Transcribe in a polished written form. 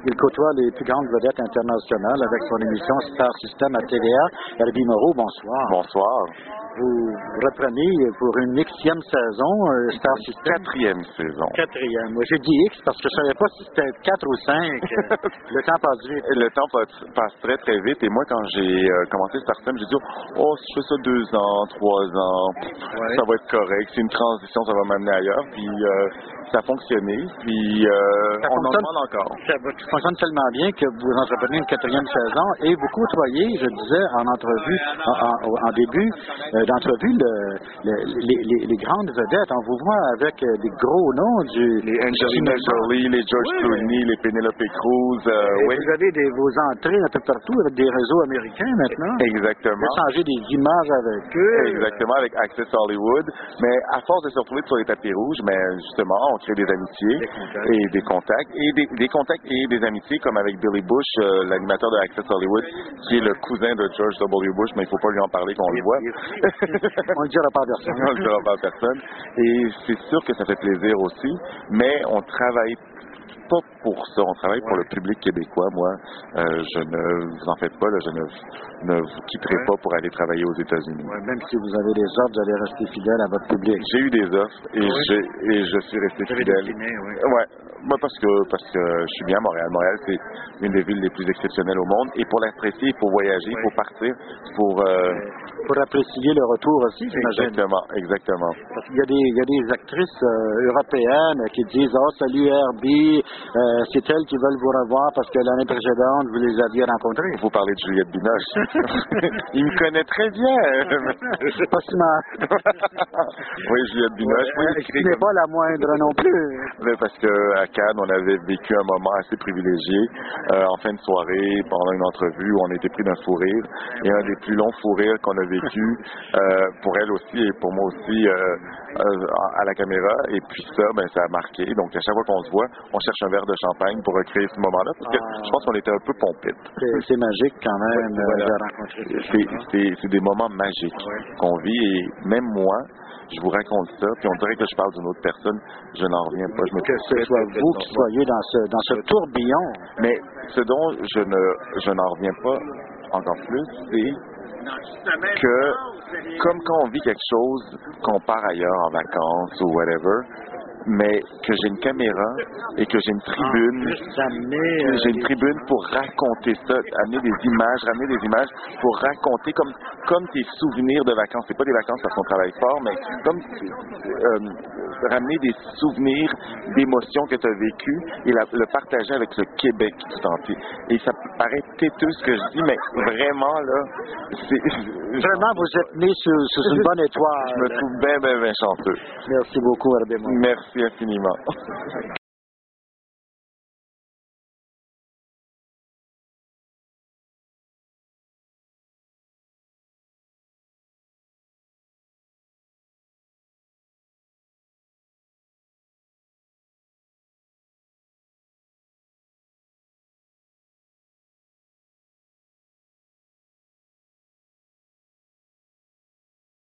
Il côtoie les plus grandes vedettes internationales avec son émission Star System à TVA. Herbie Moreau, bonsoir. Bonsoir. Vous reprenez pour une Xème saison Star System. Quatrième saison. Quatrième. Moi, j'ai dit X parce que je savais pas si c'était 4 ou 5. Le temps passe vite. Le temps passe très, très vite. Et moi, quand j'ai commencé Star System, j'ai dit, oh, si je fais ça 2 ans, 3 ans, ça va être correct. C'est une transition, ça va m'amener ailleurs. Puis, ça a fonctionné. Puis, on en demande encore. Ça fonctionne tellement bien que vous entreprenez une quatrième saison et vous côtoyez, je disais en entrevue, en début d'entrevue, les grandes vedettes. On vous voit avec des gros noms les Angelina Jolie, les George Clooney, les Penelope Cruz. Vous avez vos entrées un peu partout avec des réseaux américains maintenant. Exactement. Vous changez des images avec eux. Exactement, avec Access Hollywood. Mais à force de se retrouver sur les tapis rouges, mais justement, on crée des amitiés et des contacts. Et des contacts et des amitiés, comme avec Billy Bush, l'animateur de Access Hollywood, qui est le cousin de George W. Bush, mais il ne faut pas lui en parler qu'on le voit. On le dira pas à personne. On le dira pas à personne. Et c'est sûr que ça fait plaisir aussi, mais on travaille pas pour ça. On travaille pour le public québécois. Moi, je ne vous en faites pas, là, je ne vous quitterai pas pour aller travailler aux États-Unis. Même si vous avez des offres, vous allez rester fidèle à votre public. J'ai eu des offres et je suis resté fidèle. Ouais. Moi, parce que je suis bien à Montréal. Montréal, c'est une des villes les plus exceptionnelles au monde. Et pour l'apprécier, il faut voyager, il faut partir pour apprécier le retour aussi, j'imagine. Exactement. Parce qu'il y a des actrices européennes qui disent « Oh, salut Herbie, c'est elles qui veulent vous revoir parce que l'année précédente, vous les aviez rencontrées. » Vous parlez de Juliette Binoche. Il me connaît très bien. Pas si mal. Oui, Juliette Binoche. Qui n'est pas la moindre non plus. Mais parce qu'à Cannes, on avait vécu un moment assez privilégié en fin de soirée, pendant une entrevue où on était pris d'un fou rire. Et un des plus longs fous rires qu'on a vécu, pour elle aussi et pour moi aussi, à la caméra. Et puis ça, ça a marqué. Donc, à chaque fois qu'on se voit, on cherche un verre de champagne pour recréer ce moment-là. Parce que je pense qu'on était un peu pompites. C'est magique quand même de rencontrer. C'est des moments magiques qu'on vit. Et même moi, je vous raconte ça, puis on dirait que je parle d'une autre personne, je n'en reviens pas. Que ce soit vous qui soyez dans ce tourbillon. Mais ce dont je n'en reviens pas encore plus, c'est que comme quand on vit quelque chose, qu'on part ailleurs en vacances ou whatever, mais que j'ai une caméra et que j'ai une tribune, j'ai une tribune pour raconter ça, ramener des images pour raconter comme tes souvenirs de vacances. C'est pas des vacances parce qu'on travaille fort, mais comme ramener des souvenirs d'émotions que tu as vécues et le partager avec le Québec tout entier. Et ça paraît têteux ce que je dis, mais vraiment là, vraiment vous êtes né sous une bonne étoile. Je me trouve bien chanceux. Merci beaucoup, Herbie. Merci infiniment.